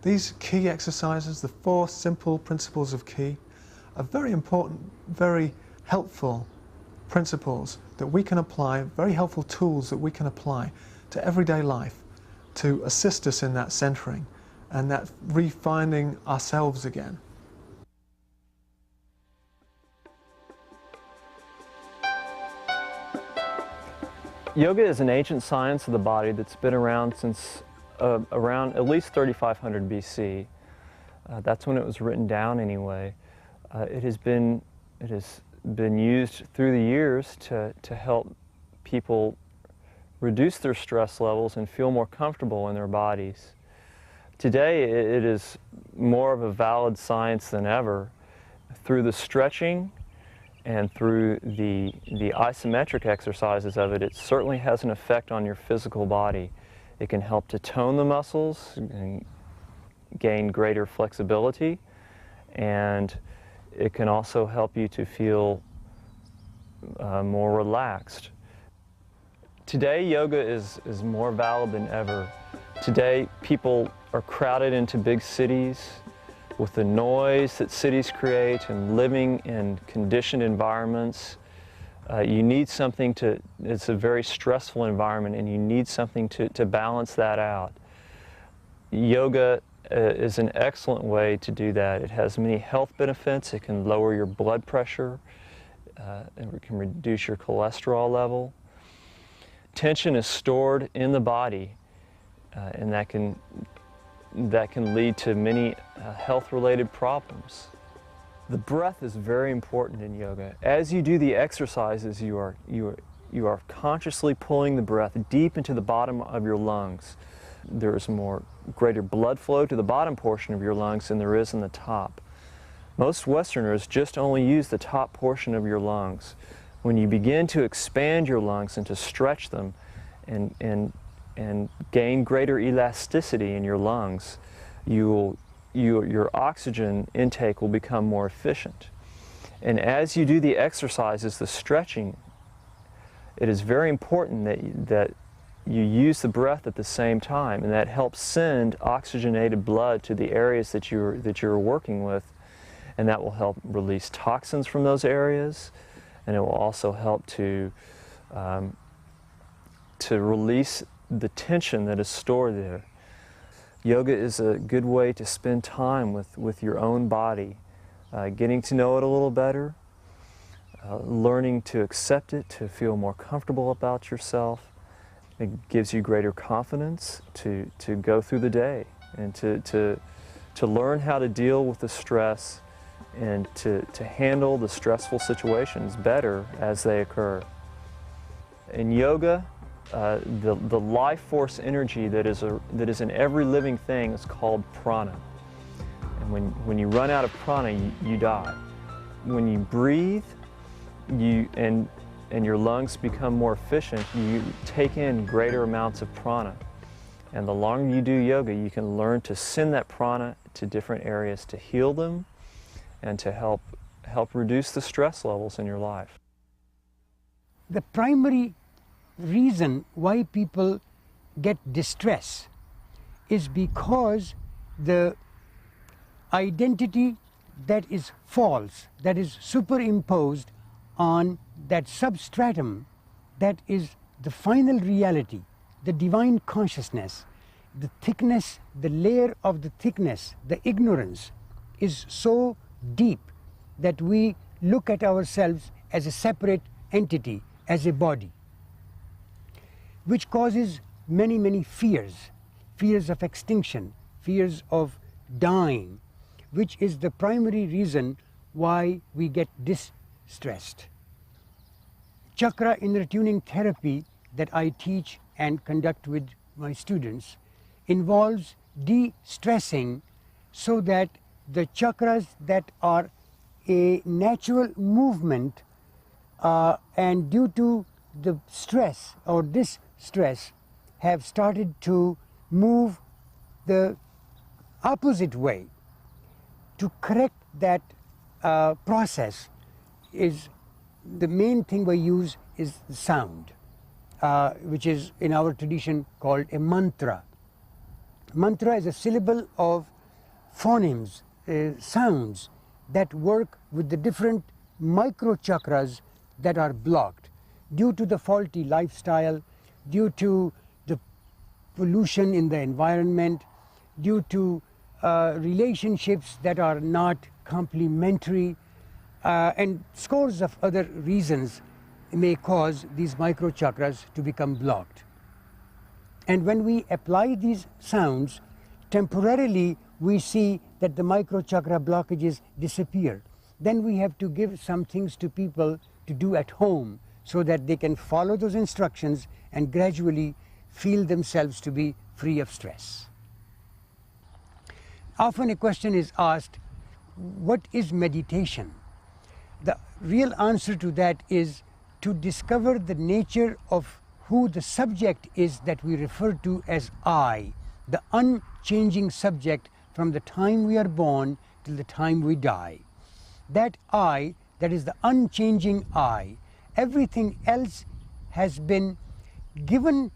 These key exercises, the 4 simple principles of key, are very important, very helpful principles that we can apply, very helpful tools that we can apply to everyday life to assist us in that centering and that refinding ourselves again. Yoga is an ancient science of the body that's been around since around at least 3500 BC. That's when it was written down anyway. It has been used through the years to help people reduce their stress levels and feel more comfortable in their bodies. Today it is more of a valid science than ever. Through the stretching and through the isometric exercises of it, it certainly has an effect on your physical body. It can help to tone the muscles and gain greater flexibility, and it can also help you to feel more relaxed. Today, yoga is more valid than ever. Today, people are crowded into big cities with the noise that cities create and living in conditioned environments. You need something to, it's a very stressful environment, and you need something to balance that out. Yoga is an excellent way to do that. It has many health benefits. It can lower your blood pressure, and it can reduce your cholesterol level. Tension is stored in the body, and that can lead to many health-related problems. The breath is very important in yoga. As you do the exercises, you are consciously pulling the breath deep into the bottom of your lungs. There is greater blood flow to the bottom portion of your lungs than there is in the top. Most Westerners just only use the top portion of your lungs. When you begin to expand your lungs and to stretch them and gain greater elasticity in your lungs, your oxygen intake will become more efficient. And as you do the exercises, the stretching, it is very important that you use the breath at the same time, and that helps send oxygenated blood to the areas that you're working with, and that will help release toxins from those areas, and it will also help to release the tension that is stored there. Yoga is a good way to spend time with your own body, getting to know it a little better, learning to accept it, to feel more comfortable about yourself. It gives you greater confidence to go through the day and to learn how to deal with the stress and to handle the stressful situations better as they occur. In yoga, the life force energy that is in every living thing is called prana. And when you run out of prana, you die. When you breathe, and your lungs become more efficient, you take in greater amounts of prana. And the longer you do yoga, you can learn to send that prana to different areas to heal them and to help reduce the stress levels in your life. The primary reason why people get distress is because the identity that is false, that is superimposed on that substratum, that is the final reality, the divine consciousness, the thickness, the layer of the thickness, the ignorance is so deep that we look at ourselves as a separate entity, as a body, which causes many, many fears. Fears of extinction, fears of dying, which is the primary reason why we get distressed. Chakra inner tuning therapy that I teach and conduct with my students involves de-stressing so that the chakras that are a natural movement and due to the stress or distress have started to move the opposite way. To correct that process is the main thing we use is the sound, which is in our tradition called a mantra. Mantra is a syllable of phonemes, sounds that work with the different microchakras that are blocked due to the faulty lifestyle, due to the pollution in the environment, due to relationships that are not complementary, and scores of other reasons may cause these microchakras to become blocked. And when we apply these sounds, temporarily we see that the microchakra blockages disappear. Then we have to give some things to people to do at home so that they can follow those instructions and gradually feel themselves to be free of stress. Often a question is asked, what is meditation? The real answer to that is to discover the nature of who the subject is that we refer to as I, the unchanging subject from the time we are born till the time we die. That I, that is the unchanging I, everything else has been given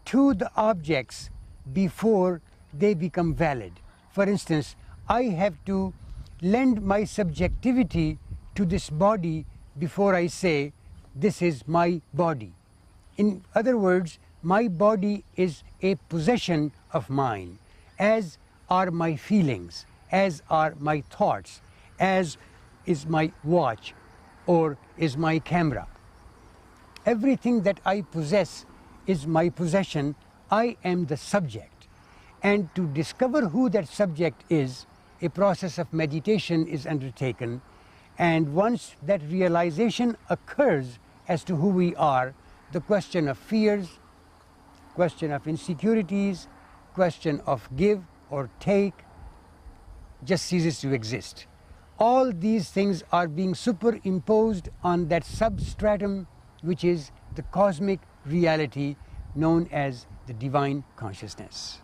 to the objects before they become valid. For instance, I have to lend my subjectivity to this body before I say, this is my body. In other words, my body is a possession of mine, as are my feelings, as are my thoughts, as is my watch or is my camera. Everything that I possess is my possession. I am the subject. And to discover who that subject is, a process of meditation is undertaken. And once that realization occurs as to who we are, the question of fears, question of insecurities, question of give or take just ceases to exist. All these things are being superimposed on that substratum, which is the cosmic reality known as the divine consciousness.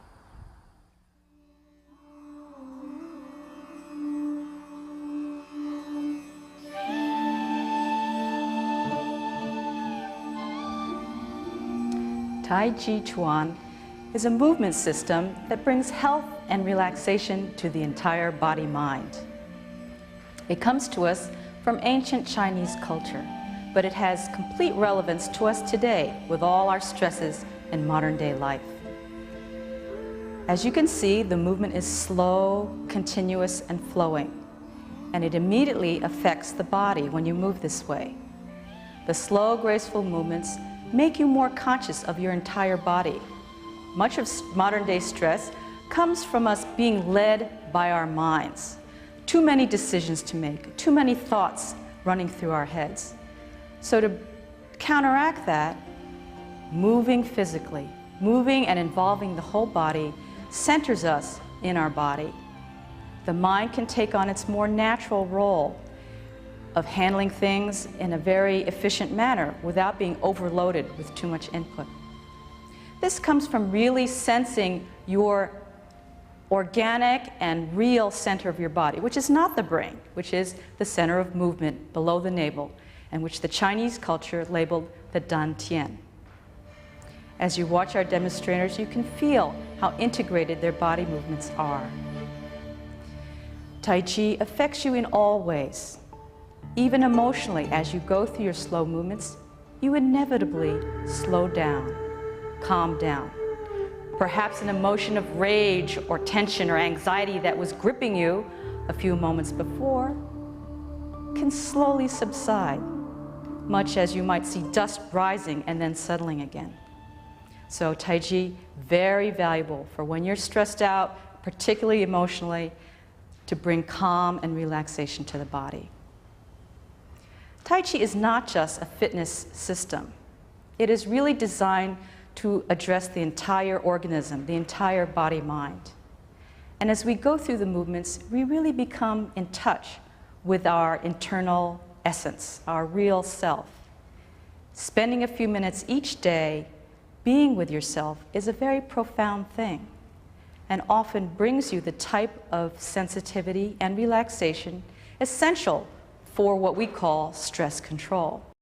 Tai Chi Chuan is a movement system that brings health and relaxation to the entire body-mind. It comes to us from ancient Chinese culture, but it has complete relevance to us today with all our stresses in modern-day life. As you can see, the movement is slow, continuous, and flowing, and it immediately affects the body when you move this way. The slow, graceful movements make you more conscious of your entire body. Much of modern-day stress comes from us being led by our minds. Too many decisions to make, too many thoughts running through our heads. So to counteract that, moving physically, moving and involving the whole body centers us in our body. The mind can take on its more natural role of handling things in a very efficient manner without being overloaded with too much input. This comes from really sensing your organic and real center of your body, which is not the brain, which is the center of movement below the navel, and which the Chinese culture labeled the Dantian. As you watch our demonstrators, you can feel how integrated their body movements are. Tai Chi affects you in all ways. Even emotionally, as you go through your slow movements, you inevitably slow down, calm down. Perhaps an emotion of rage or tension or anxiety that was gripping you a few moments before can slowly subside, much as you might see dust rising and then settling again. So Tai Chi, very valuable for when you're stressed out, particularly emotionally, to bring calm and relaxation to the body. Tai Chi is not just a fitness system. It is really designed to address the entire organism, the entire body-mind. And as we go through the movements, we really become in touch with our internal essence, our real self. Spending a few minutes each day being with yourself is a very profound thing and often brings you the type of sensitivity and relaxation essential for what we call stress control.